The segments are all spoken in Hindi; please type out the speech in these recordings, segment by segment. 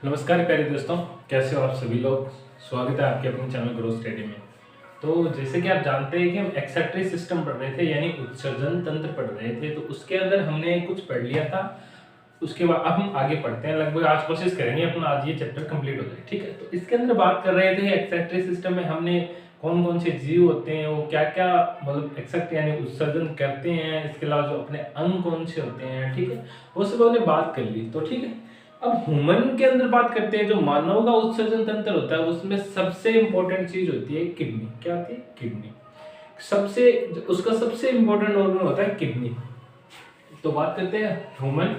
नमस्कार प्यारे दोस्तों, कैसे हो आप सभी लोग। स्वागत है आपके अपने चैनल ग्रो स्टडी में। तो जैसे कि आप जानते हैं कि हम एक्सेक्रेटरी सिस्टम पढ़ रहे थे, यानी उत्सर्जन तंत्र पढ़ रहे थे। तो उसके अंदर हमने कुछ पढ़ लिया था। उसके बाद अब हम आगे पढ़ते हैं। लगभग आज कोशिश करेंगे अपना आज ये चैप्टर कंप्लीट हो जाए, ठीक है। तो इसके अंदर बात कर रहे थे एक्सेक्रेटरी सिस्टम में हमने कौन कौन से जीव होते हैं, वो क्या क्या मतलब एक्सेक्ट यानी उत्सर्जन करते हैं। इसके अलावा जो अपने अंग कौन से होते हैं, ठीक है, वो सब हमने बात कर ली। तो ठीक है, अब ह्यूमन के अंदर बात करते हैं। जो मानव का उत्सर्जन तंत्र होता है उसमें सबसे इंपॉर्टेंट चीज होती है किडनी। क्या होती है? किडनी। सबसे उसका सबसे इंपॉर्टेंट ऑर्गन होता है किडनी। तो बात करते हैं ह्यूमन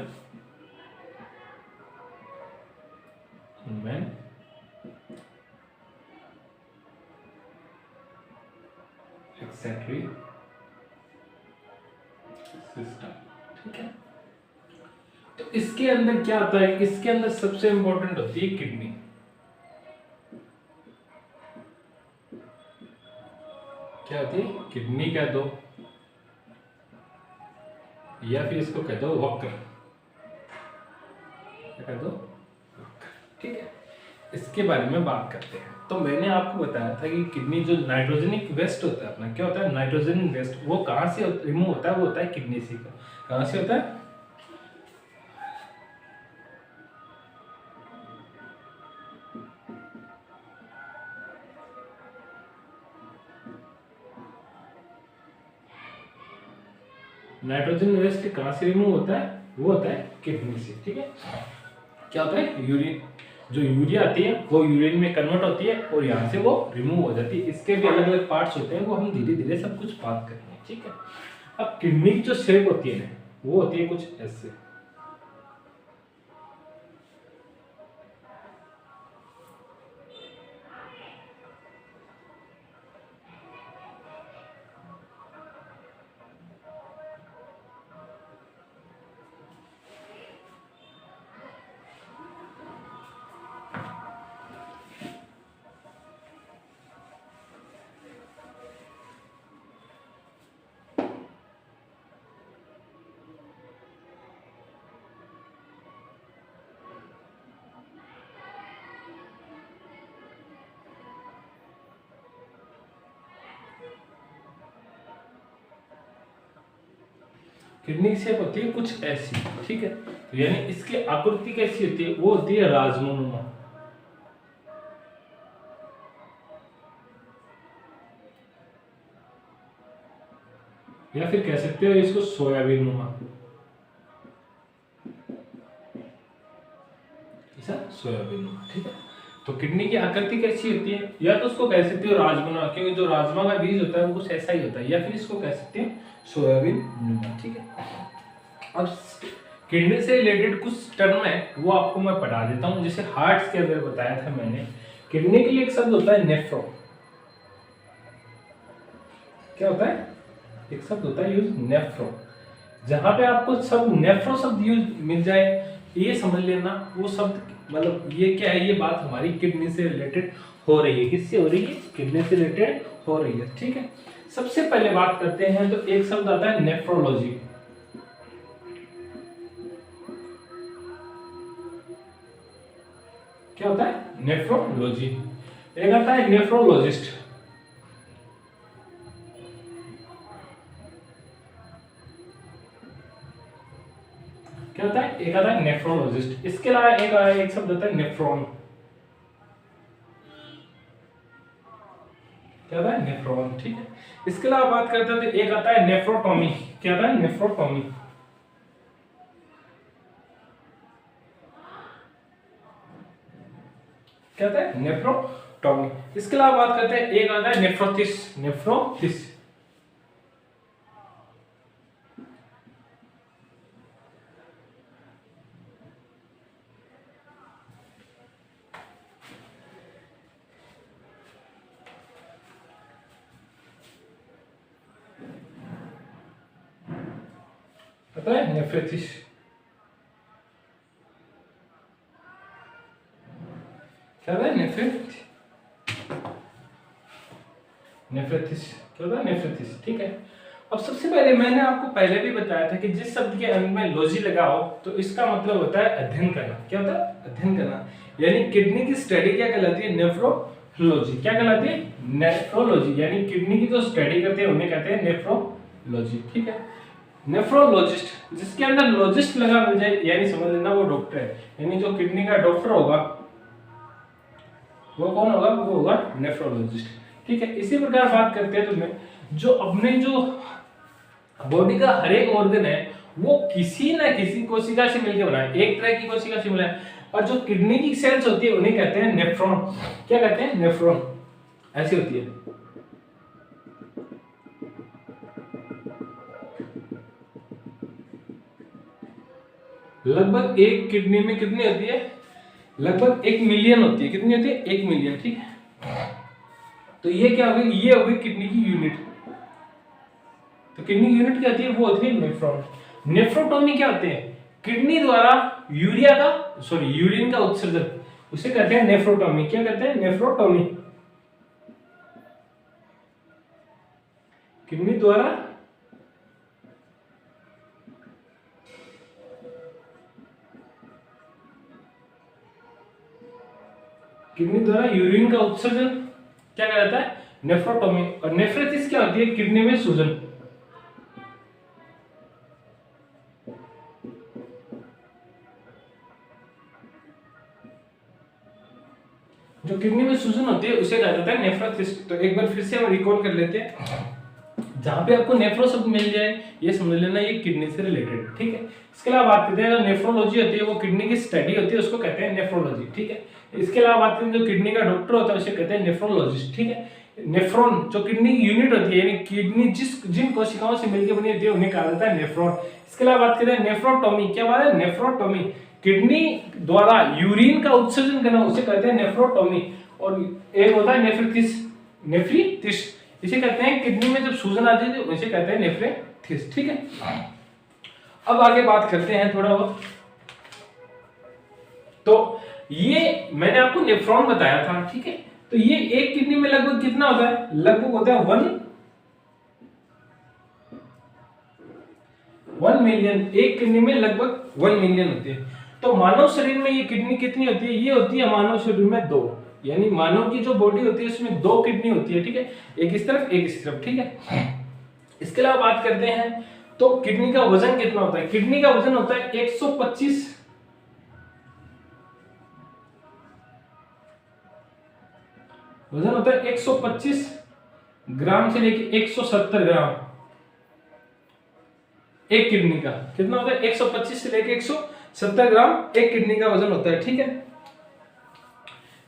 ह्यूमन एक्सेक्रेटरी सिस्टम, ठीक है। तो इसके अंदर क्या होता है? इसके अंदर सबसे इंपॉर्टेंट होती है किडनी। क्या होती है? किडनी कह दो या फिर इसको कह दो वक्र। क्या कह दो? ठीक है, इसके बारे में बात करते हैं। तो मैंने आपको बताया था कि किडनी जो नाइट्रोजनिक वेस्ट होता है अपना, क्या होता है? Nitrogen waste. वो कहाँ से रिमूव होता है? वो होता है किडनी से। कहाँ से होता है? नाइट्रोजन वेस्ट कहाँ से रिमूव होता है? वो होता है किडनी से, ठीक है। क्या होता है? यूरिन। जो यूरिया आती है वो यूरिन में कन्वर्ट होती है और यहाँ से वो रिमूव हो जाती है। इसके भी अलग अलग पार्ट्स होते हैं, वो हम धीरे धीरे सब कुछ बात करेंगे, ठीक है। अब किडनी की जो शेप होती है वो होती है कुछ ऐसे। किडनी की शेप होती है कुछ ऐसी, ठीक है। तो यानी इसकी आकृति कैसी होती है? वो होती है राजमनुमा। या फिर कह सकते हो इसको सोयाबीन नुमा। ऐसा सोयाबीन नुमा, ठीक है। तो किडनी की आकृति कैसी होती है? या तो उसको कह सकते हो राजमा, क्योंकि जो राजमा का बीज होता है वो कुछ ऐसा ही होता है। या फिर इसको कह सकते हैं सोयाबीन नुमा, ठीक है। अब किडनी से रिलेटेड कुछ टर्म है वो आपको मैं पढ़ा देता हूँ। जैसे हार्ट के अंदर बताया था मैंने, किडनी के लिए एक शब्द होता है नेफ्रो। क्या होता है? एक शब्द होता है यूज नेफ्रो। जहां पे आपको सब नेफ्रो शब्द यूज मिल जाए, ये समझ लेना वो शब्द मतलब ये क्या है, ये बात हमारी किडनी से रिलेटेड हो रही है। किससे हो रही है? किडनी से रिलेटेड हो रही है, ठीक है। सबसे पहले बात करते हैं तो एक शब्द आता है नेफ्रोलॉजी। क्या होता है? नेफ्रोलॉजी। एक आता है नेफ्रोलॉजिस्ट। क्या होता है? एक आता है नेफ्रोलॉजिस्ट। इसके अलावा एक शब्द आता है नेफ्रॉन। क्या होता है? नेफ्रॉन, ठीक है। इसके अलावा बात करते हैं तो एक आता है नेफ्रोटॉमी। क्या आता है? नेफ्रोटॉमी। क्या होता है? नेफ्रोटॉमी। इसके अलावा बात करते हैं एक आता है नेफ्रोथिस। नेफ्रोथिस। पता है? नेफ्रेथिस। क्या होता है? नेफ्रेथिस। क्या होता है? नेफ्रेथिस, ठीक है। अब सबसे पहले मैंने आपको पहले भी बताया था कि जिस शब्द के अंत में लॉजी लगाओ तो इसका मतलब होता है अध्ययन करना। क्या होता है? अध्ययन करना। यानी किडनी की स्टडी क्या कहलाती है? नेफ्रोलॉजी। क्या कहलाती है? नेफ्रोलॉजी। यानी किडनी की जो स्टडी करते हैं उन्हें कहते हैं नेफ्रोलॉजी। ठीक है, नेफ्रोलॉजिस्ट, जिसके अंदर लॉजिस्ट लगा मिल जाए यानी समझ लेना वो डॉक्टर है। यानी जो किडनी का डॉक्टर होगा वो कौन होगा? वो होगा नेफ्रोलॉजिस्ट। ठीक है, इसी प्रकार बात करते हैं तो मैं जो अपने जो बॉडी का हर एक ऑर्गन है वो किसी ना किसी कोशिका से मिलकर बना है, एक तरह की कोशिका से मिला है। और जो किडनी की सेल्स होती है उन्हें कहते हैं नेफ्रॉन। क्या कहते हैं? नेफ्रॉन। ऐसी होती है। लगभग एक किडनी में कितनी होती है? लगभग 1 मिलियन होती है। कितनी होती है? 1 मिलियन। ठीक है, तो ये क्या होगी? ये होगी किडनी की यूनिट। तो किडनी की यूनिट क्या होती है? वो होती है नेफ्रॉन। नेफ्रोटोमी क्या होते हैं? किडनी द्वारा यूरिन का उत्सर्जन, उसे कहते हैं नेफ्रोटोमी। क्या कहते हैं? नेफ्रोटोमी। किडनी द्वारा यूरिन का उत्सर्जन क्या कहलाता है? नेफ्रोटोमी। और नेफ्रेसिस क्या होती है? किडनी में सूजन। जो किडनी में सूजन होती है उसे कहा जाता है नेफ्रोसिस। तो एक बार फिर से हम रिकॉल कर लेते हैं। जहां पे आपको नेफ्रो शब्द मिल जाए ये समझ लेना ये किडनी से रिलेटेड। ठीक है, इसके अलावा बात करते हैं जो नेफ्रोलॉजी होती है वो किडनी की स्टडी होती है, उसको कहते हैं नेफ्रोलॉजी। ठीक है, इसके अलावा बात करें जो किडनी का डॉक्टर होता है उसे कहते हैं नेफ्रोलॉजिस्ट। ठीक है, नेफ्रॉन जो किडनी की यूनिट होती है यानी किडनी जिन कोशिकाओं से मिलकर बनी होती है उन्हें कहा जाता है नेफ्रॉन। इसके अलावा बात करते हैं नेफ्रोटोमी। क्या बात है? नेफ्रोटोमी। किडनी द्वारा यूरिन का उत्सर्जन करना उसे कहते हैं नेफ्रोटोमी। और एक होता है नेफ्रीथिस, इसे कहते हैं किडनी में जब सूजन आती है तो उसे कहते हैं नेफ्रेथिस। ठीक है, अब आगे बात करते हैं थोड़ा बहुत। तो ये मैंने आपको नेफ्रॉन बताया था। ठीक है, तो ये एक किडनी में लगभग कितना होता है? लगभग होता है 1 मिलियन। एक किडनी में लगभग 1 मिलियन होती है। तो मानव शरीर में ये किडनी कितनी होती है? ये होती है मानव शरीर में 2। यानी मानव की जो बॉडी होती है उसमें 2 किडनी होती है। ठीक है, एक इस तरफ एक इस तरफ। ठीक है, इसके अलावा बात करते हैं तो किडनी का वजन कितना होता है? किडनी का वजन होता है 125 वजन होता है 125 ग्राम से लेके 170 ग्राम। एक किडनी का कितना होता है? 125 से लेके 170 ग्राम एक किडनी का वजन होता है। ठीक है,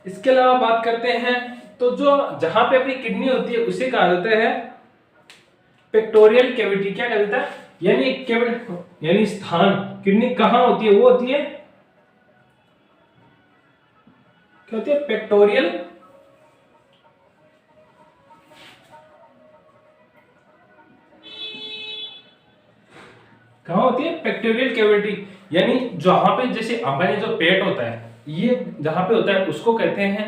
इसके अलावा बात करते हैं तो जो जहां पे अपनी किडनी होती है उसे कहा जाता है पेक्टोरियल कैविटी। क्या कहा जाता है? यानी स्थान किडनी कहां होती है? वो होती है क्या होती है? पेक्टोरियल कहां होती है? Pectoral cavity. यानी जहां पे जैसे हमारे जो पेट होता है ये जहां पे होता है उसको कहते हैं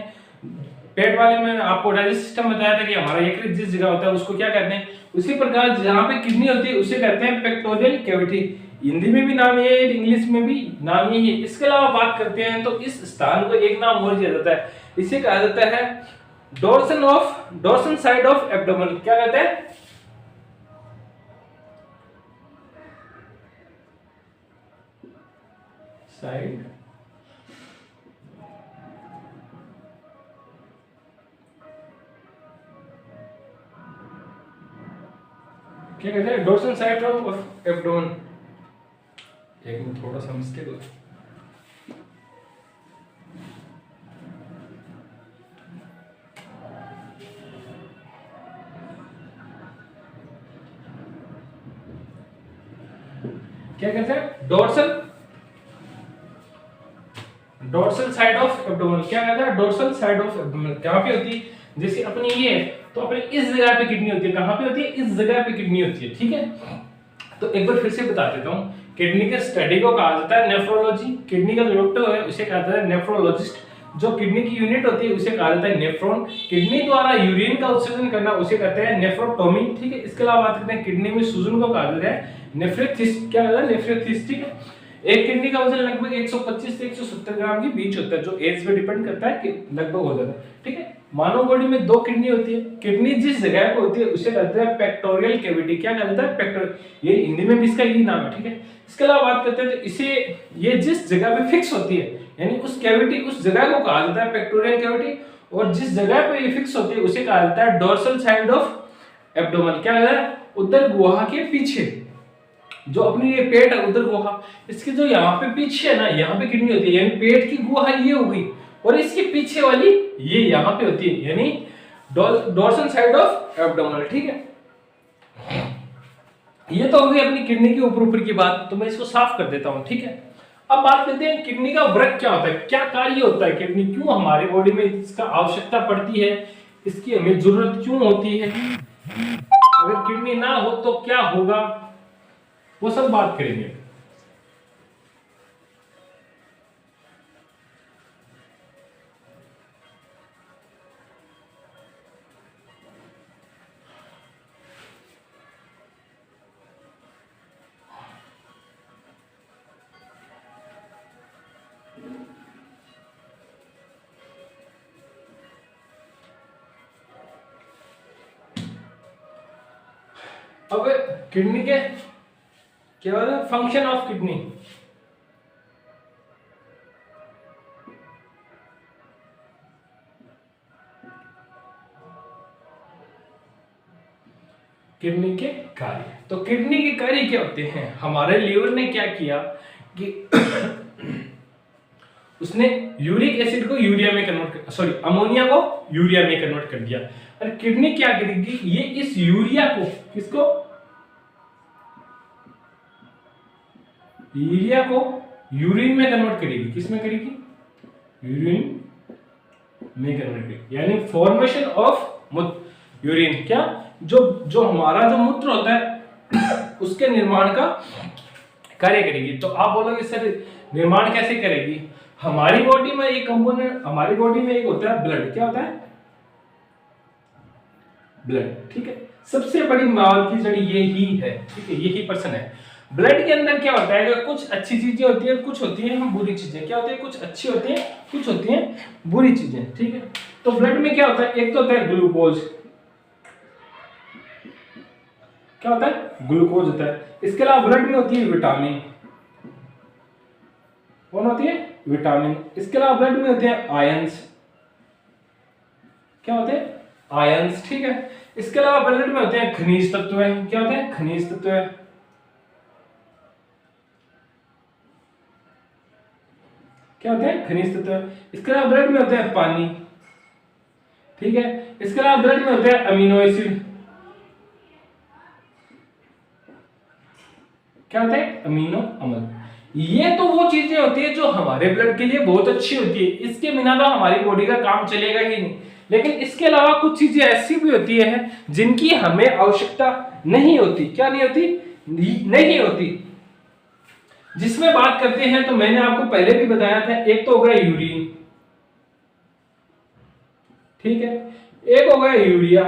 पेट वाले में आपको डाइजेस्ट सिस्टम बताया था कि हमारा यकृत जिस जगह होता है उसको क्या कहते हैं। उसी प्रकार जहां पे किडनी होती है उसे कहते हैं पेक्टोरियल कैविटी। हिंदी में भी नाम ये है, इंग्लिश में भी नाम यही है। इसके अलावा बात करते हैं तो इस स्थान को एक नाम और दिया जाता है, इसे कहा जाता है डोर्सन साइड ऑफ एब्डोमेन। क्या कहते हैं? साइड क्या कहते हैं? डोर्सन साइड ऑफ एब्डोमेन। एक मिनट थोड़ा समझ के दो। क्या कहते हैं? Dorsal side of abdomen. क्या कहता है? Dorsal side of abdomen. कहां पे होती है? जैसे अपनी ये है तो अपने इस जगह पे किडनी होती है। कहां पे होती है? इस जगह पे किडनी होती है। ठीक है, तो एक बार फिर से बता देता हूं। किडनी के स्टडी को कहा जाता है नेफ्रोलॉजी। किडनी का जो डॉक्टर है उसे कहा जाता है नेफ्रोलॉजिस्ट। जो किडनी की यूनिट होती है उसे कहा जाता है नेफ्रॉन। किडनी द्वारा यूरिन का उत्सर्जन करना उसे कहते हैं नेफ्रोटोमी, ठीक है। इसके अलावा बात करते हैं किडनी में सूजन को कहा जाता है नेफ्रेथिस, क्या कहता है नेफ्रेथिस, ठीक है। एक किडनी का वजन लगभग 125 से 170 ग्राम के बीच होता है, जो एज पे डिपेंड करता है कि लगभग हो जाता है, ठीक है। मानव बॉडी में 2 किडनी होती है। किडनी जिस जगह पे होती है उसे कहते हैं पेक्टोरियल कैविटी, क्या कहता है पेक्टोरियल, ये हिंदी में भी इसका यही नाम है, ठीक है। इसके अलावा बात करते हैं तो इसे ये जिस जगह पे फिक्स होती है यानी उस कैविटी उस जगह को कहा जाता है पेक्टोरियल कैविटी, और जिस जगह पे ये फिक्स होती है उसे कहा जाता है डोर्सल साइड ऑफ एब्डोमेन, क्या कहता है उदर गुहा के पीछे, जो अपनी ये पेट है उदर गुहा, इसके जो यहाँ पे पीछे है ना, यहाँ पे किडनी होती है, यानी पेट की गुहा ये हो गई, और इसके पीछे वाली ये यहाँ पे होती है, यानी डोर्सल साइड ऑफ एब्डोमेन, ठीक है। ये तो हो गई अपनी किडनी के ऊपर की बात, तो मैं इसको साफ कर देता हूँ, ठीक है। अब बात करते हैं किडनी का वर्क क्या होता है, क्या कार्य होता है किडनी, क्यों हमारी बॉडी में इसका आवश्यकता पड़ती है, इसकी हमें जरूरत क्यों होती है, अगर किडनी ना हो तो क्या होगा, वो सब बात करेंगे। अब किडनी के क्या होता है फंक्शन ऑफ किडनी, किडनी के कार्य, तो किडनी के कार्य क्या होते हैं, हमारे लीवर ने क्या किया कि उसने यूरिक एसिड को यूरिया में कन्वर्ट कर, सॉरी अमोनिया को यूरिया में कन्वर्ट कर दिया, और किडनी क्या करेगी, ये इस यूरिया को किसको, यूरिया को यूरिन में कन्वर्ट करेगी, किस में करेगी, यूरिन में कन्वर्ट करेगी, यानी फॉर्मेशन ऑफ यूरिन, क्या जो जो हमारा जो मूत्र होता है उसके निर्माण का कार्य करेगी। तो आप बोलोगे सर निर्माण कैसे करेगी, हमारी बॉडी में एक कंपोनेंट, हमारी बॉडी में एक होता है ब्लड, क्या होता है ब्लड, ठीक है। सबसे बड़ी मौत की जड़ ये ही है, ठीक है, यही पर्सन है। ब्लड के अंदर क्या होता है, कुछ अच्छी चीजें होती है, कुछ होती हैं बुरी चीजें, क्या होती है कुछ अच्छी होती है, कुछ होती हैं बुरी चीजें, ठीक है। तो ब्लड में क्या होता है, एक तो होता है ग्लूकोज, क्या होता है ग्लूकोज होता है। इसके अलावा ब्लड में होती है विटामिन, कौन होती है विटामिन। इसके अलावा ब्लड में होते हैं आयंस, क्या होते हैं आयंस, ठीक है। इसके अलावा ब्लड में होते हैं खनिज तत्व, क्या होते हैं खनिज तत्व, क्या होते हैं खनिज तत्व। इसके अलावा ब्लड में होता है पानी, ठीक है। इसके अलावा ब्लड में होते हैं अमीनो एसिड, क्या होता है अमीनो अम्ल। ये तो वो चीजें होती है जो हमारे ब्लड के लिए बहुत अच्छी होती है, इसके बिना तो हमारी बॉडी का काम चलेगा ही नहीं। लेकिन इसके अलावा कुछ चीजें ऐसी भी होती है जिनकी हमें आवश्यकता नहीं होती, क्या नहीं होती, नहीं होती, जिसमें बात करते हैं तो मैंने आपको पहले भी बताया था, एक तो हो गया यूरिन, ठीक है, एक हो गया यूरिया,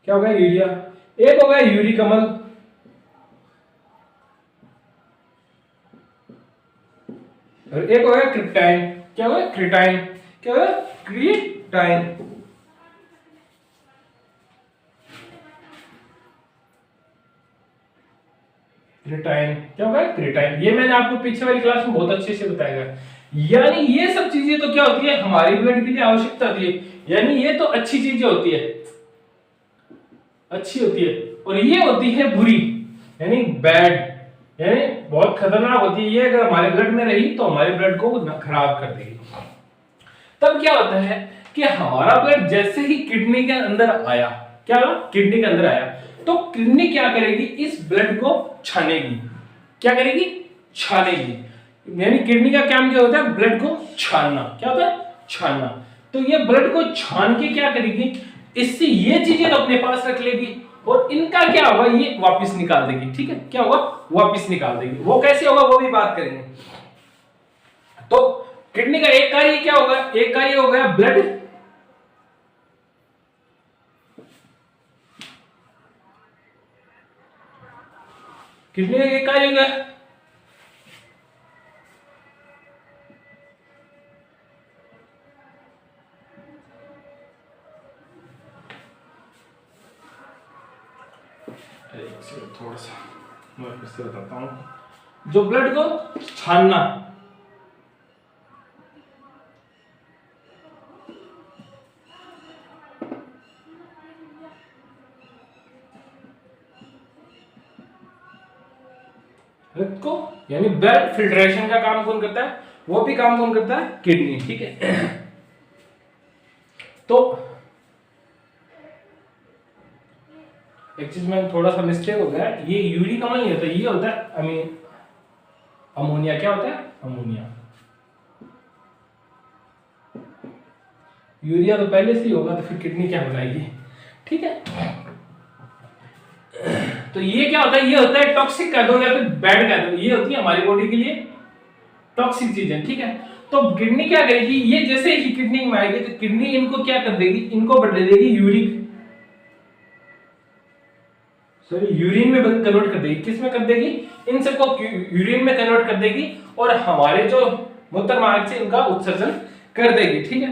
क्या हो गया यूरिया, एक हो गया यूरिक अम्ल, और एक हो गया क्रिप्टाइन, क्या हो गया क्रिटाइन, क्या हो गया क्रिटाइन। क्रिटाइन क्या होगा क्रिटाइन, ये मैंने आपको पीछे वाली क्लास में बहुत अच्छे से बताया। यानी ये सब चीजें तो क्या होती है हमारी ब्लड के लिए आवश्यकता होती है, यानी ये तो अच्छी चीजें होती है, अच्छी होती है, और ये होती है बुरी यानी बैड, यानी बहुत खतरनाक होती है। ये अगर हमारे ब्लड में रही तो हमारे ब्लड को खराब कर देगी। तब क्या होता है कि हमारा ब्लड जैसे ही किडनी के अंदर आया, क्या किडनी के अंदर आया, तो किडनी क्या करेगी, इस ब्लड को छानेगी, क्या करेगी छानेगी। यानी किडनी का काम क्या होता है ब्लड को छानना, क्या होता है छानना। तो ये ब्लड को छान के क्या करेगी, इससे ये चीजें तो अपने पास रख लेगी, और इनका क्या होगा ये वापस निकाल देगी, ठीक है, क्या होगा वापस निकाल देगी। वो कैसे होगा वो भी बात करेंगे। तो किडनी का एक कार्य क्या होगा, एक कार्य हो गया ब्लड, किडनी का एक कार्य हो गया थोड़ा सा मैं फिर से बताता हूं, जो ब्लड को छानना, रक्त को यानी ब्लड फिल्ट्रेशन का काम कौन करता है, वो भी काम कौन करता है, किडनी। ठीक है, तो एक चीज में थोड़ा सा मिस्टेक हो गया, ये यूरिक अम्ल नहीं होता, ये होता है अमोनिया। क्या होता है, अमोनिया। यूरिया तो पहले से ही होगा, तो फिर किडनी क्या बनाएगी। ठीक है, तो ये क्या होता है, ये होता है टॉक्सिक कह दो या फिर बैड कह दो, ये होती है हमारी बॉडी के लिए टॉक्सिक चीजें। ठीक है, तो किडनी क्या करेगी, ये जैसे ही किडनी में आएगी तो किडनी इनको क्या कर देगी, इनको बदल देगी यूरिन में कन्वर्ट कर देगी। किस में कर देगी, इन सबको यूरिन में कन्वर्ट कर देगी और हमारे जो मूत्र मार्ग से इनका उत्सर्जन कर देगी। ठीक है,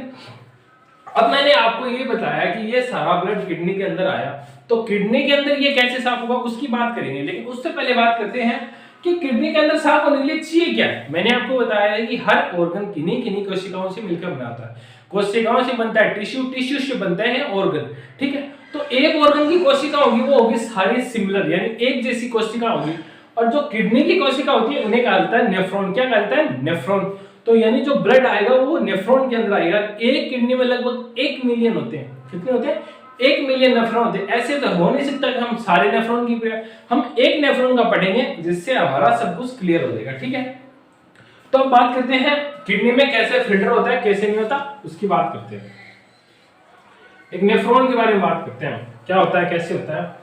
अब मैंने आपको ये बताया कि ये सारा ब्लड किडनी के अंदर आया, तो किडनी के अंदर ये कैसे साफ होगा उसकी बात करेंगे, लेकिन उससे पहले बात करते हैं कि किडनी के अंदर साफ होने के लिए चाहिए क्या है। मैंने आपको बताया है कि हर ऑर्गन किन्हीं किन्हीं कोशिकाओं से मिलकर बना होता है। कोशिकाओं से बनता है टिश्यू, टिश्यू से बनते हैं ऑर्गन। ठीक है, तो एक ऑर्गन की कोशिका होगी वो होगी सारी सिमिलर, यानी एक जैसी कोशिका होगी, और जो किडनी की कोशिका होती है उन्हें कहा जाता है नेफ्रॉन। क्या कहता है, नेफ्रॉन। तो यानी जो ब्लड आएगा वो नेफ्रॉन के अंदर आएगा। एक किडनी में लगभग 1 मिलियन होते हैं। कितने होते हैं, 1 मिलियन नेफ्रॉन होते हैं। ऐसे तो हो नहीं सकता कि हम सारे नेफ्रॉन की, हम एक नेफ्रॉन का पढ़ेंगे जिससे हमारा सब कुछ क्लियर हो जाएगा। ठीक है, तो अब बात करते हैं किडनी में कैसे फिल्टर होता है, कैसे नहीं होता, उसकी बात करते हैं। एक नेफ्रॉन के बारे में बात करते हैं, क्या होता है, कैसे होता है।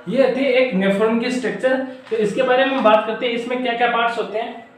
ये थी एक नेफ्रॉन की स्ट्रक्चर। तो इसके बारे में बात करते हैं, इसमें क्या क्या पार्ट्स होते हैं।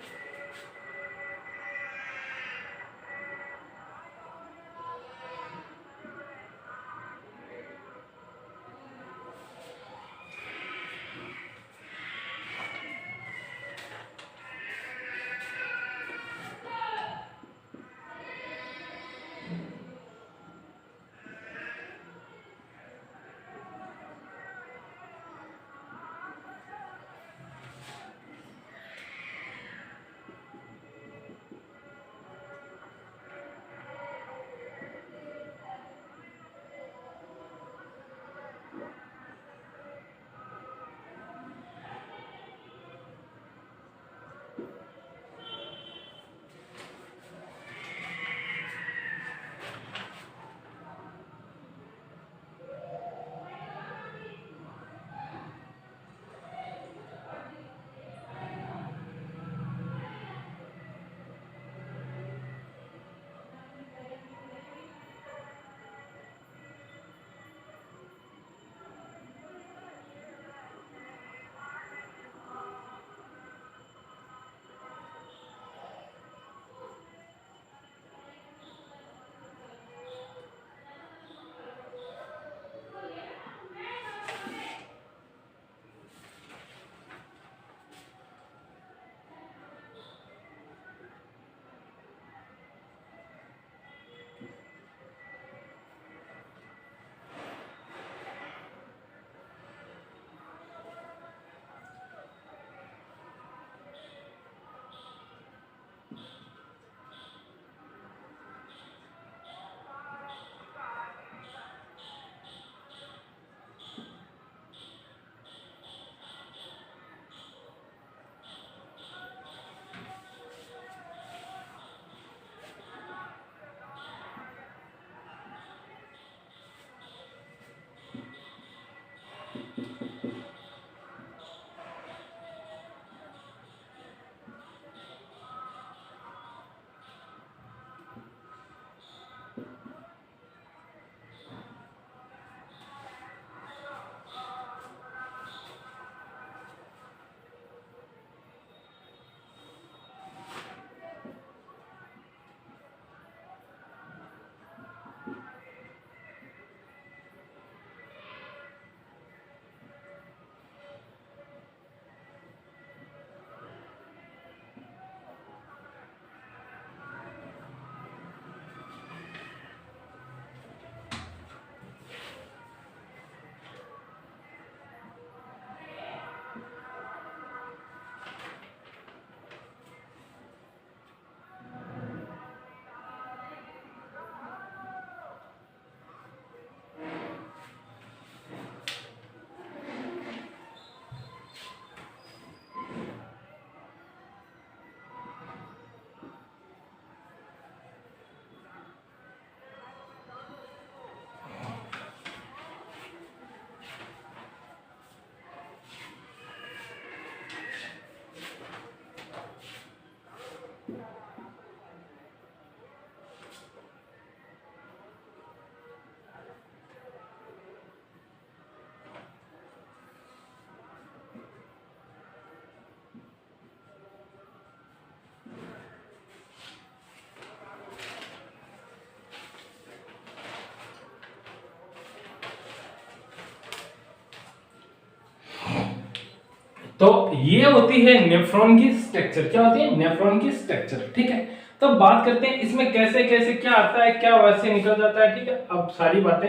तो ये होती है नेफ्रॉन की स्ट्रक्चर। क्या होती है? नेफ्रॉन की स्ट्रक्चर। ठीक है, तो बात करते हैं इसमें कैसे कैसे क्या आता है, क्या वैसे निकल जाता है। ठीक है, अब सारी बातें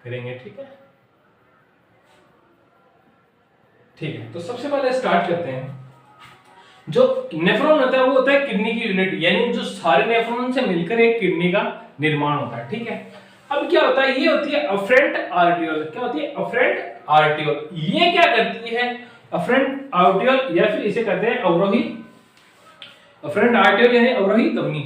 करेंगे। ठीक है, ठीक है, तो सबसे पहले स्टार्ट करते हैं। जो नेफ्रॉन होता है वो होता है किडनी की यूनिट, यानी जो सारे नेफ्रॉन से मिलकर एक किडनी का निर्माण होता है। ठीक है, अब क्या होता है, ये होती है अफरेंट आर्टियोल। क्या होती है? Afferent arteriole. ये क्या करती है? अफरेंट आर्टियोल या फिर इसे कहते हैं अवरोही, अफरेंट आर्टियोल यानी अवरोही धमनी।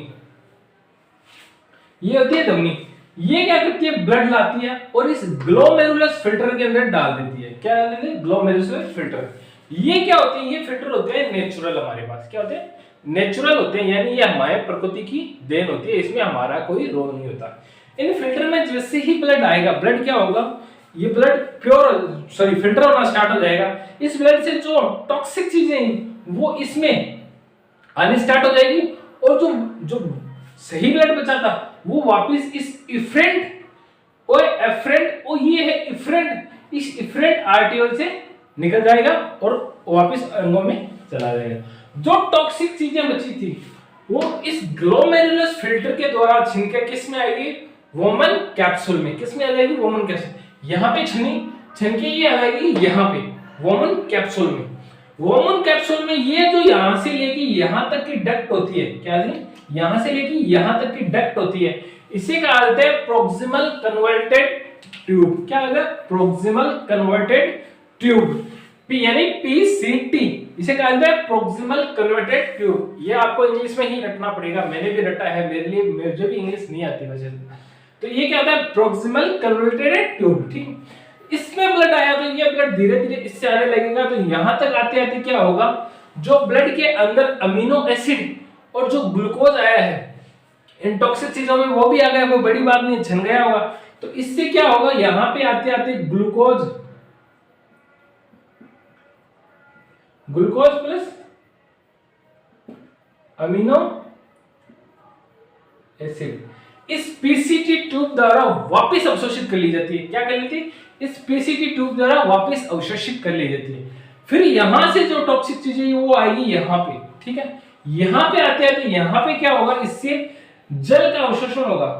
ये होती है धमनी। ये क्या करती है? ब्लड लाती है और इस ग्लोमेरुलस फिल्टर के अंदर डाल देती है। क्या डाल देती है? Glomerulus filter. ये क्या होते हैं? ये फिल्टर होते हैं नेचुरल हमारे पास। क्या होते हैं? नेचुरल होते हैं, यानी ये हमारे प्रकृति की देन होती है, इसमें हमारा कोई रोल नहीं होता। इन फिल्टर में जैसे ही ब्लड आएगा, ब्लड क्या होगा? ये ब्लड फिल्टर होना स्टार्ट हो जाएगा। इस ब्लड से जो टॉक्सिक चीजें वो इसमें आने स्टार्ट हो जाएगी और जो जो सही ब्लड बचा था वो वापस इस इफरेंट ये है इफरेंट, इस इफरेंट आर्टियोल से निकल जाएगा और वापस अंगों में चला जाएगा। जो टॉक्सिक चीजें बची थी वो इस ग्लोमेरुलस फिल्टर के द्वारा छिनके किस में आएगी? वोमन कैप्सूल में। किस में आ जाएगी? Woman capsule. यहाँ पे छिनके ये आ जाएगी यहाँ पे वोमन कैप्सूल में। वोमन कैप्सूल में ये जो यहाँ से लेके यहाँ तक की डक्ट होती है, क्या है? यहाँ से लेके यहाँ तक की डक्ट होती है, इसे कहा जाता है प्रोक्सिमल कन्वर्टेड ट्यूब। क्या होगा? प्रोक्सिमल कन्वर्टेड ट्यूब, पी यानी पीसीटी, इसे कहा जाता है प्रोक्सिमल कन्वर्टेड ट्यूब। ये आपको इंग्लिश में ही रटना पड़ेगा, मैंने भी रटा है, मुझे भी इंग्लिश नहीं आती वजह से। तो ये क्या होता है? Proximal converted tube. ठीक, इसमें ब्लड आया तो ये ब्लड धीरे धीरे इससे आने लगेगा, तो यहां तक आते आते क्या होगा? जो ब्लड के अंदर अमीनो एसिड और जो ग्लूकोज आया है इन टॉक्सिक चीजों में वो भी आ गया, कोई बड़ी बात नहीं, छन गया होगा। तो इससे क्या होगा? यहां पे आते आते ग्लूकोज प्लस अमीनो एसिड इस पीसीटी ट्यूब द्वारा वापस अवशोषित कर ली जाती है। क्या कर लेती है? इस पीसीटी ट्यूब द्वारा वापस अवशोषित कर ली जाती है। फिर यहां से जो टॉक्सिक चीजें वो आएगी यहां पे। ठीक है, यहां पे आते आते यहां पे क्या होगा? इससे जल का अवशोषण होगा।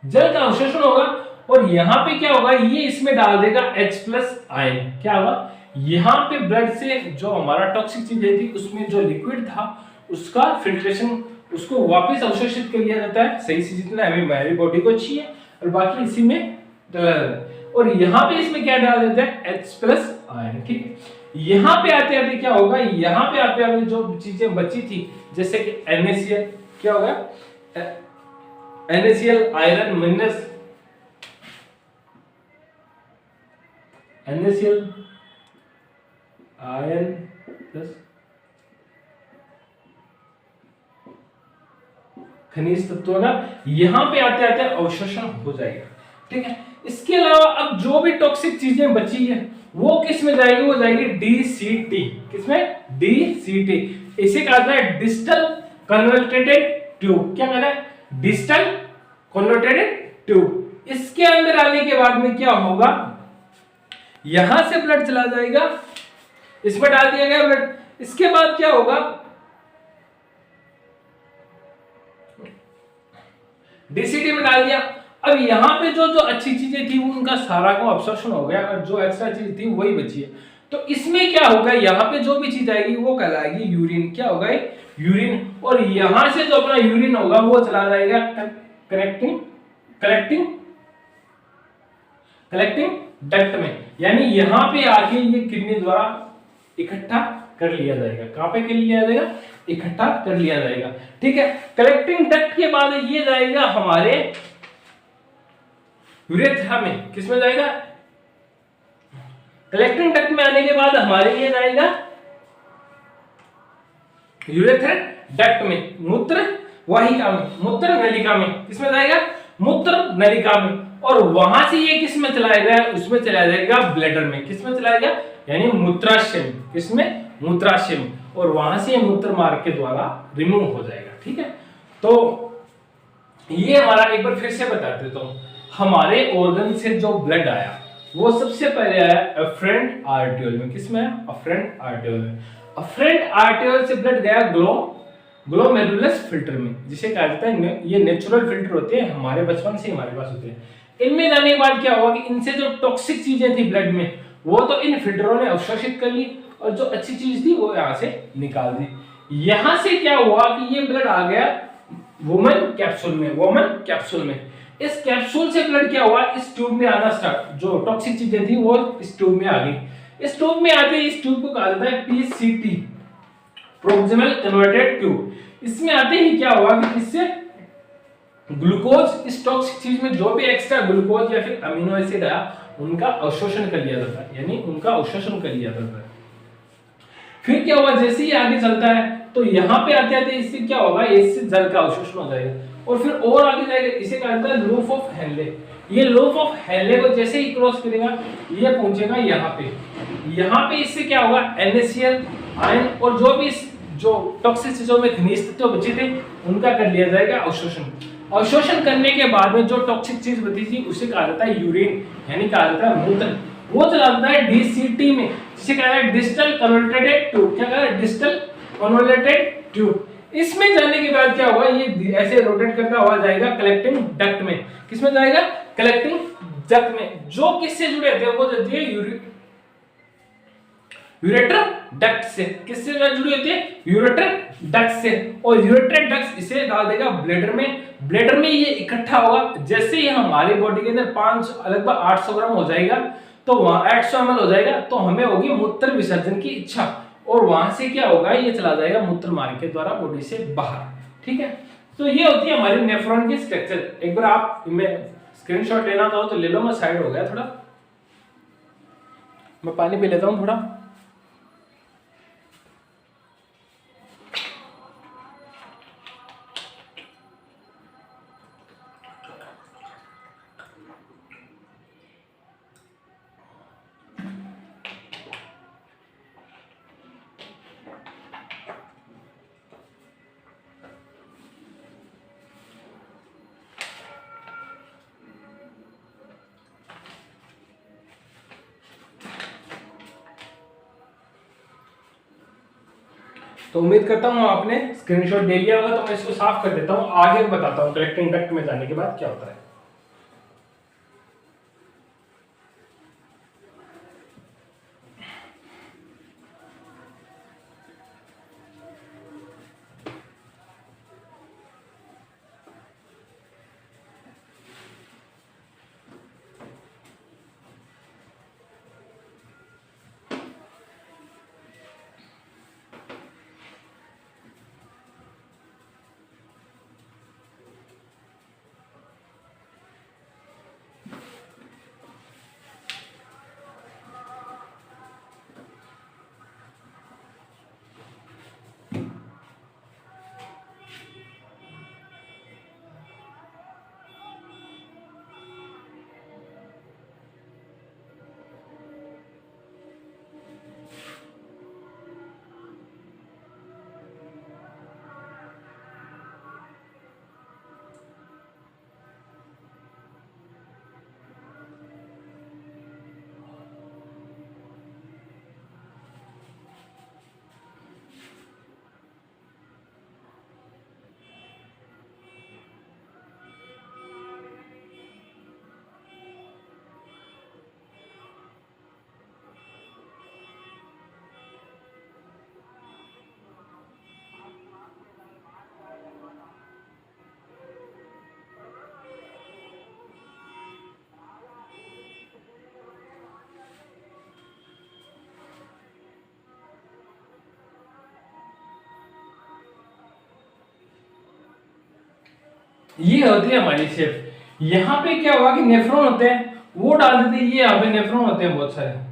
जल का अवशोषण होगा और यहां पे क्या होगा? ये इसमें डाल देगा H+ आयन। क्या होगा? यहां पे ब्लड से जो हमारा टॉक्सिक चीजें थी उसमें जो लिक्विड था उसका फिल्ट्रेशन, उसको वापस अवशोषित कर लिया जाता है सही से, जितना हमारी बॉडी को चाहिए, और बाकी इसी में डाला जाता है। और यहाँ पे इसमें क्या डाल देते हैं? H+ ion. ठीक है, यहाँ पे आते आते क्या होगा? यहाँ पे आते आते जो चीजें बची थी जैसे कि NaCl, क्या होगा? NaCl iron minus NaCl iron plus खनिज तत्वों का यहां पे आते आते अवशोषण हो जाएगा। ठीक है, इसके अलावा अब जो भी टॉक्सिक चीजें बची है वो किस में जाएगी? वो जाएगी DCT। किसमें? DCT। इसे कहा जाता है डिस्टल कन्वर्टेड ट्यूब। क्या कहता है? Distal converted tube. इसके अंदर आने के बाद में क्या होगा? यहां से ब्लड चला जाएगा, इसमें डाल दिया गया ब्लड। इसके बाद क्या होगा? DCT में डाल दिया। अब यहाँ पे जो जो अच्छी चीजें थी उनका सारा को अब्सॉर्प्शन हो गया और जो एक्स्ट्रा चीज थी वही बची है। तो इसमें क्या होगा? यहाँ पे जो भी चीज आएगी वो कहलाएगी यूरिन। क्या होगा? यूरिन। और यहां से जो अपना यूरिन होगा वो चला जाएगा कलेक्टिंग डक्ट में, यानी यहाँ पे आके ये किडनी द्वारा इकट्ठा कर लिया जाएगा। कहां पे कर लिया जाएगा? इकट्ठा कर लिया जाएगा। ठीक है, कलेक्टिंग डक्ट के बाद ये जाएगा हमारे यूरेथ्रा में। किसमें जाएगा? कलेक्टिंग डक्ट में आने के बाद हमारे ये जाएगा यूरेथ्रा डक्ट में, मूत्र वाहिका में, मूत्र नलिका में। किसमें जाएगा? मूत्र नलिका में। और वहां से ये किसमें चलाया जाएगा? उसमें चलाया जाएगा ब्लैडर में। किसमें चलाया जाएगा? यानी मूत्राशय में। किसमें? मूत्राशय में। और वहां से मूत्र मार्ग के द्वारा रिमूव हो जाएगा। ठीक है, तो ये हमारा एक बार फिर से बता देता हूं। हमारे ऑर्गन से जो ब्लड आया वो सबसे पहले आया एफरेंट आर्टियोल में। किसमें? एफरेंट आर्टियोल में। एफरेंट आर्टियोल से ब्लड गया ग्लोमेरुलस फिल्टर में, जिसे कहा जाता है ये नेचुरल फिल्टर होते हैं, हमारे बचपन से हमारे पास होते हैं। इनमें जाने के बाद क्या हुआ कि इनसे जो टॉक्सिक चीजें थी ब्लड में वो तो इन फिल्टरों ने अवशोषित कर ली, और जो अच्छी चीज थी वो यहाँ से निकाल दी। यहां से क्या हुआ कि ये ब्लड आ गया वुमेन कैप्सूल में। इस कैप्सूल से ब्लड क्या हुआ, इस ट्यूब में आना स्टार्ट, जो टॉक्सिक चीजें थी वो इस ट्यूब में आ गई। इस ट्यूब में आते ही इस ट्यूब को कहा जाता है पीसीटी, प्रोक्सिमल कन्वर्टेड ट्यूब। इसमें आते ही क्या हुआ कि इससे ग्लूकोज, इस टॉक्सिक चीज में जो भी एक्स्ट्रा ग्लूकोज या फिर अमीनो एसिड आया उनका अवशोषण कर लिया जाता है, यानी उनका अवशोषण कर लिया जाता है। फिर क्या हुआ, जैसे ही आगे चलता है तो यहाँ पे आते आते इससे क्या होगा, इससे जल का अवशोषण हो जाएगा और फिर और आगे जाएगा। इसे कहा जाता है लूप ऑफ हेनले। ये लूप ऑफ हेनले को जैसे ही क्रॉस करेगा ये पहुंचेगा यहाँ पे इससे क्या होगा, NaCl आयन और जो भी जो टॉक्सिक चीजों में खनिज तत्व बचे थे उनका कर लिया जाएगा अवशोषण करने के बाद में जो टॉक्सिक चीज बची थी उसे कहा जाता है यूरिन, यानी कहा जाता है मूत्र। वो चला जाता है DCT में, जिसे कहा जाता है डिस्टल कन्वोल्यूटेड ट्यूब। क्या कहा है, डिस्टल कन्वोल्यूटेड ट्यूब। इसमें जाने के बाद क्या होगा, ये ऐसे रोटेट करता हुआ जाएगा कलेक्टिंग डक्ट में। किसमें जाएगा, कलेक्टिंग डक्ट में। जो किससे जुड़े थे वो जाती है यूरेटर डक्ट से। किससे जुड़ी होती है, यूरेटर डक्ट से। और यूरेटर डक्ट इसे डाल देगा ब्लैडर में ये इकट्ठा होगा। जैसे ही हमारी बॉडी के अंदर 5 लगभग 800 ग्राम हो जाएगा तो वहां 800 ml हो जाएगा तो हमें होगी मूत्र विसर्जन की इच्छा, और वहां से क्या होगा, ये चला जाएगा मूत्र मार्ग के द्वारा बॉडी से बाहर। ठीक है, तो ये होती है हमारी नेफ्रॉन की स्ट्रक्चर। एक बार आप स्क्रीनशॉट लेना चाहो तो ले लो, मैं साइड हो गया थोड़ा, मैं पानी पी लेता हूँ थोड़ा। तो उम्मीद करता हूँ आपने स्क्रीनशॉट ले लिया होगा, तो मैं इसको साफ कर देता हूँ, आगे बताता हूँ कलेक्टिंग डक्ट में जाने के बाद क्या होता है। ये होती है हमारी शेप। यहाँ पे क्या हुआ कि नेफ्रॉन होते हैं, वो डाल देते हैं, ये यहाँ पे नेफ्रॉन होते हैं बहुत सारे।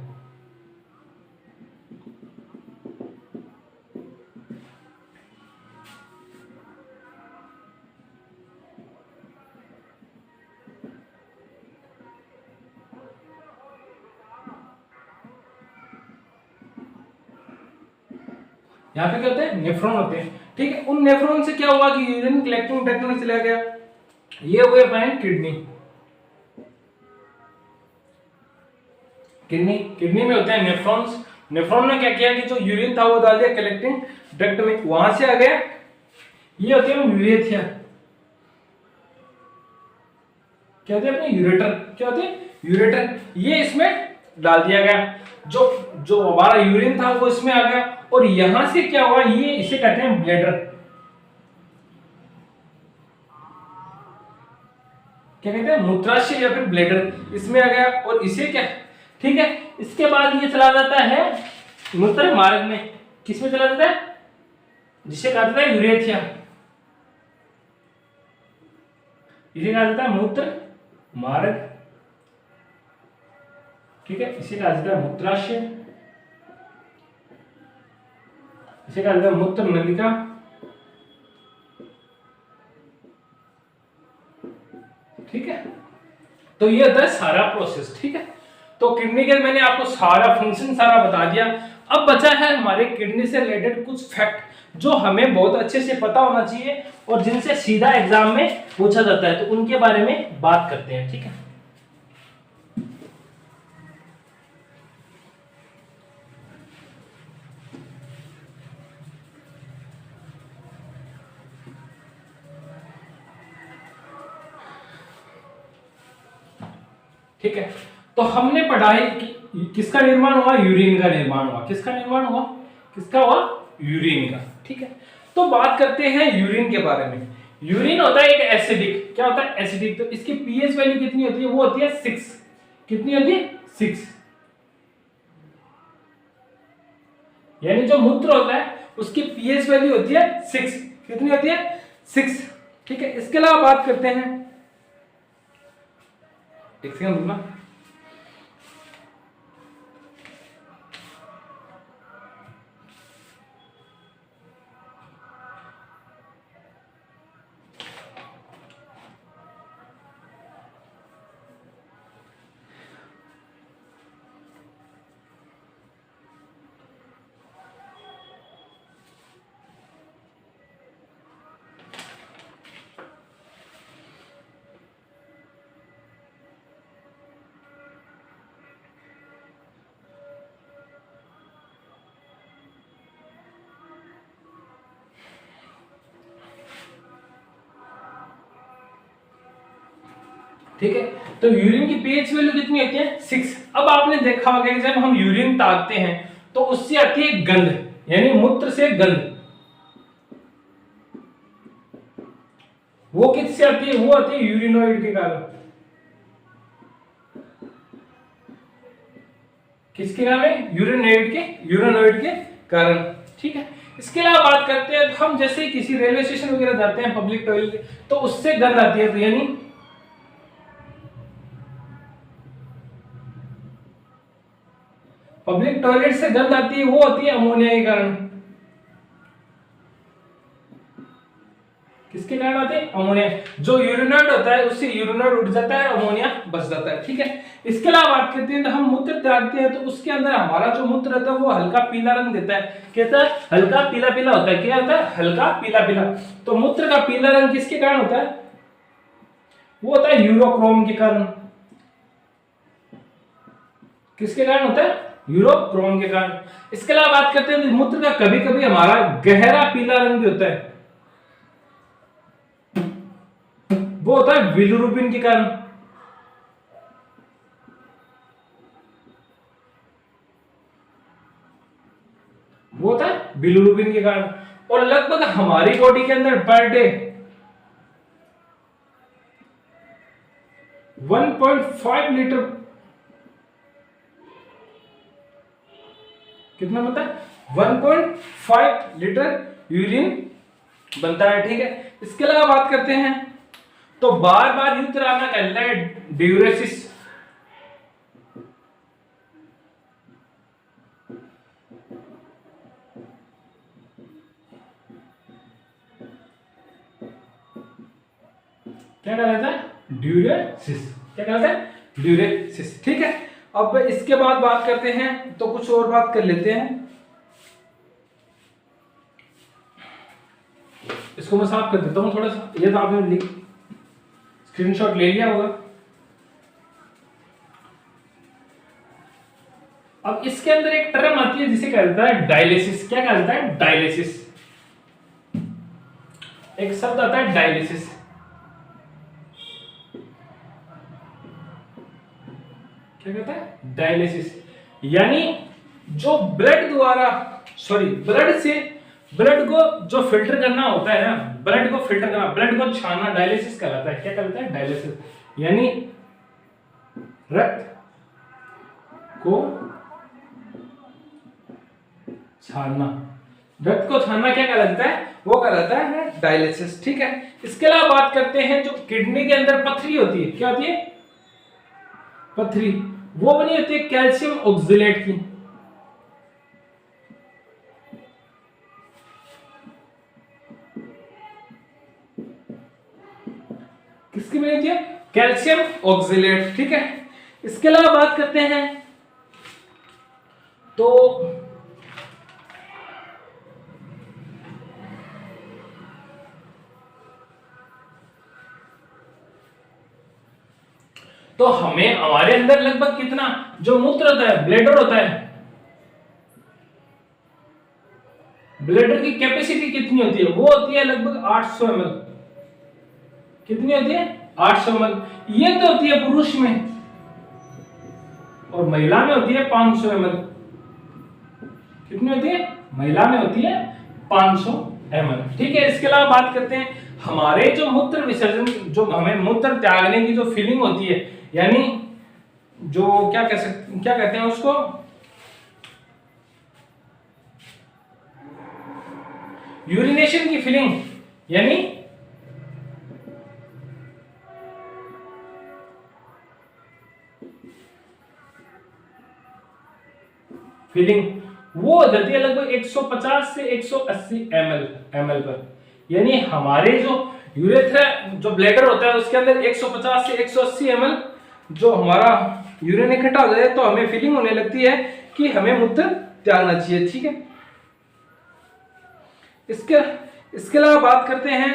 यहाँ पे क्या होते हैं, नेफ्रॉन होते हैं। ठीक है, उन नेफ्रॉन से क्या हुआ कि यूरिन कलेक्टिंग डक्ट में चला गया, ये हुए अपने किडनी। किडनी, किडनी में होते हैं नेफ्रॉन्स। नेफ्रॉन ने क्या किया कि जो यूरिन था वो डाल दिया कलेक्टिंग डक्ट में, वहां से आ गया, ये होते हैं यूरेथिया, क्या होते हैं अपने यूरेटर, क्या होते हैं यूरेटर, ये इसमें डाल दिया गया। जो जो हमारा यूरिन था वो इसमें आ गया, और यहां से क्या हुआ, ये इसे कहते हैं ब्लैडर, क्या कहते हैं मूत्राशय या फिर ब्लैडर, इसमें आ गया, और इसे क्या, ठीक है। इसके बाद ये चला जाता है मूत्र मार्ग में, किसमें चला जाता है, जिसे कहा जाता है यूरेथिया, इसे कहा जाता है मूत्र मार्ग, ठीक है। इसे कहा जाता है मूत्राशय, इसे कहा जाता है मूत्र नलिका, ठीक है। तो ये होता है सारा प्रोसेस, ठीक है। तो किडनी के मैंने आपको सारा फंक्शन सारा बता दिया। अब बचा है हमारे किडनी से रिलेटेड कुछ फैक्ट जो हमें बहुत अच्छे से पता होना चाहिए और जिनसे सीधा एग्जाम में पूछा जाता है, तो उनके बारे में बात करते हैं, ठीक है। ठीक है, तो हमने पढ़ाई कि किसका निर्माण हुआ, यूरिन का निर्माण हुआ, किसका निर्माण हुआ, किसका हुआ, यूरिन का, ठीक है। तो बात करते हैं यूरिन के बारे में। यूरिन होता है एक एसिडिक, क्या होता है एसिडिक, तो इसकी पीएच वैल्यू कितनी होती है, वो होती है 6, कितनी होती है 6, यानी जो मूत्र होता है उसकी पीएच वैल्यू होती है 6, कितनी होती है 6, ठीक है। इसके अलावा बात करते हैं, एक सेकंड रुकना, ठीक है। तो यूरिन की पीएच वैल्यू कितनी होती है 6। अब आपने देखा होगा कि जब हम यूरिन ताकते हैं तो उससे आती है गंध, यानी मूत्र से गंध, वो किससे आती है, वो आती है यूरिनोइड के कारण, किसके कारण, यूरिनोइड के कारण, ठीक है। इसके अलावा बात करते हैं, तो हम जैसे किसी रेलवे स्टेशन वगैरह जाते हैं पब्लिक टॉयलेट, तो उससे गंध आती है, तो यानी पब्लिक टॉयलेट से गंध आती है, वो होती है अमोनिया के कारण, किसके कारण आती है, अमोनिया। जो यूरिनोइड होता है उससे यूरिनोइड उठ जाता है, अमोनिया बच जाता है, ठीक है। इसके अलावा बात करते हैं, तो हम मूत्र त्यागते हैं तो उसके अंदर हमारा जो मूत्र रहता है वो हल्का पीला रंग देता है, कहता है हल्का पीला पीला होता है, क्या होता है, हल्का पीला पीला। तो मूत्र का पीला रंग किसके कारण होता है, वो होता है यूरोक्रोम के कारण, किसके कारण होता है, यूरोक्रोम के कारण। इसके अलावा बात करते हैं, मूत्र का कभी कभी हमारा गहरा पीला रंग भी होता है, वो होता है बिलिरुबिन के कारण, वो होता है बिलिरुबिन के कारण। और लगभग हमारी बॉडी के अंदर पर डे 1.5 लीटर, कितना बनता है 1.5 लीटर यूरिन बनता है, ठीक है। इसके अलावा बात करते हैं, तो बार बार यूरिन आना कहलाता है ड्यूरेसिस, क्या कहलाता है, ड्यूरेसिस, क्या कहलाता है ड्यूरेसिस, ठीक है। अब इसके बाद बात करते हैं, तो कुछ और बात कर लेते हैं, इसको मैं साफ कर देता हूं थोड़ा सा, ये तो आपने स्क्रीनशॉट ले लिया होगा। अब इसके अंदर एक टर्म आती है जिसे कहा जाता है डायलिसिस। क्या कहा जाता है? डायलिसिस। एक शब्द आता है डायलिसिस। क्या कहता है? डायलिसिस। यानी जो ब्लड द्वारा ब्लड को जो फिल्टर करना होता है ना, ब्लड को फिल्टर करना, ब्लड को छानना, डायलिसिस कहलाता है। क्या कहलाता है? डायलिसिस। यानी रक्त को छानना, रक्त को छानना क्या कहलाता है? वो कहलाता है डायलिसिस। ठीक है। इसके अलावा बात करते हैं जो किडनी के अंदर पथरी होती है। क्या होती है? पथरी। वो बनी होती है कैल्शियम ऑक्सलेट की। किसकी बनी होती है? Calcium oxalate. ठीक है। इसके अलावा बात करते हैं तो हमें हमारे अंदर लगभग कितना जो मूत्र होता है, ब्लैडर होता है, ब्लैडर की कैपेसिटी कितनी होती है? वो होती है लगभग 800 ml। कितनी होती है? 800 ml। ये तो होती है पुरुष में, और महिला में होती है 500 ml। कितनी होती है? महिला में होती है 500 ml। ठीक है। इसके अलावा बात करते हैं हमारे जो मूत्र विसर्जन, जो हमें मूत्र त्यागने की जो फीलिंग होती है, यानी जो क्या कहते हैं उसको, यूरिनेशन की फीलिंग, यानी फीलिंग, वो हो जाती है लगभग 150 से 180 ml पर। यानी हमारे जो यूरेथ्रा, जो ब्लैडर होता है, उसके अंदर 150 से 180 ml जो हमारा यूरिन इकट्ठा हो जाए तो हमें फीलिंग होने लगती है कि हमें मूत्र त्यागना चाहिए। ठीक है। इसके अलावा बात करते हैं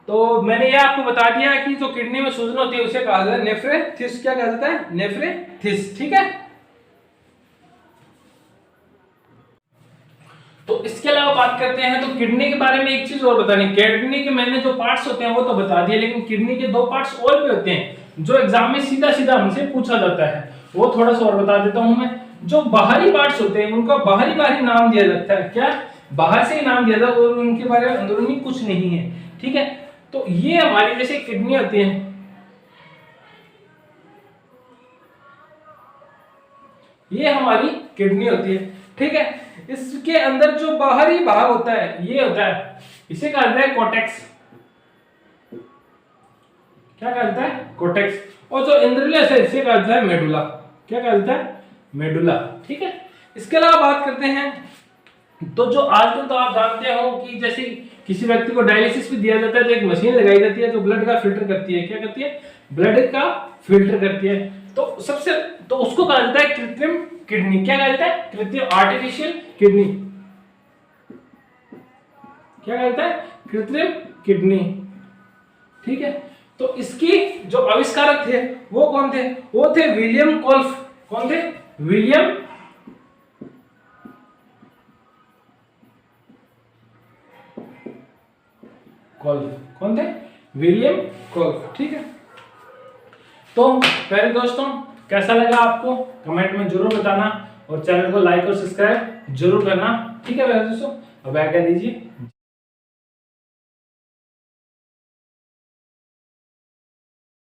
तो मैंने ये आपको बता दिया कि जो किडनी में सूजन होती है उसे कहा जाता है नेफ्रेथिस। क्या कहा जाता है? नेफ्रेथिस। ठीक है। तो इसके अलावा बात करते हैं तो किडनी के बारे में एक चीज और बतानी। किडनी के मैंने जो पार्ट्स होते हैं वो तो बता दिए, लेकिन किडनी के 2 पार्ट्स और भी होते हैं जो एग्जाम में सीधा सीधा हमसे पूछा जाता है, वो थोड़ा सा और बता देता हूं मैं। जो बाहरी पार्ट्स होते हैं उनका बाहरी नाम दिया जाता है। क्या? बाहर से ही नाम दिया जाता है, और उनके बारे में अंदरूनी कुछ नहीं है। ठीक है। तो ये हमारी जैसे किडनी होती है, ये हमारी किडनी होती है। ठीक है। इसके अंदर जो बाहरी भाग होता है ये होता है, इसे कहा जाता है कोर्टेक्स। क्या कहा जाता है? कोर्टेक्स। और जो इंद्रियस है इसे कहा जाता है मेडुला। क्या कहा जाता है? मेडुला। ठीक है। इसके अलावा बात करते हैं तो जो आजकल तो आप जानते हो कि जैसे किसी व्यक्ति को डायलिसिस भी दिया जाता है तो एक मशीन लगाई जाती है जो ब्लड का फिल्टर करती है। क्या करती है? ब्लड का फिल्टर करती है। तो उसको कहा जाता है कृत्रिम किडनी। क्या कहा जाता है? कृत्रिम, आर्टिफिशियल किडनी। क्या कहता है? कृत्रिम किडनी। ठीक है। तो इसकी जो आविष्कारक थे वो कौन थे? वो थे विलियम कोल्फ। कौन थे? विलियम कोल्फ। कौन थे? विलियम कोल्फ। ठीक है। तो प्यारे दोस्तों, कैसा लगा आपको कमेंट में जरूर बताना, और चैनल को लाइक और सब्सक्राइब जरूर करना। ठीक है प्यारे दोस्तों, अब आज्ञा दीजिए।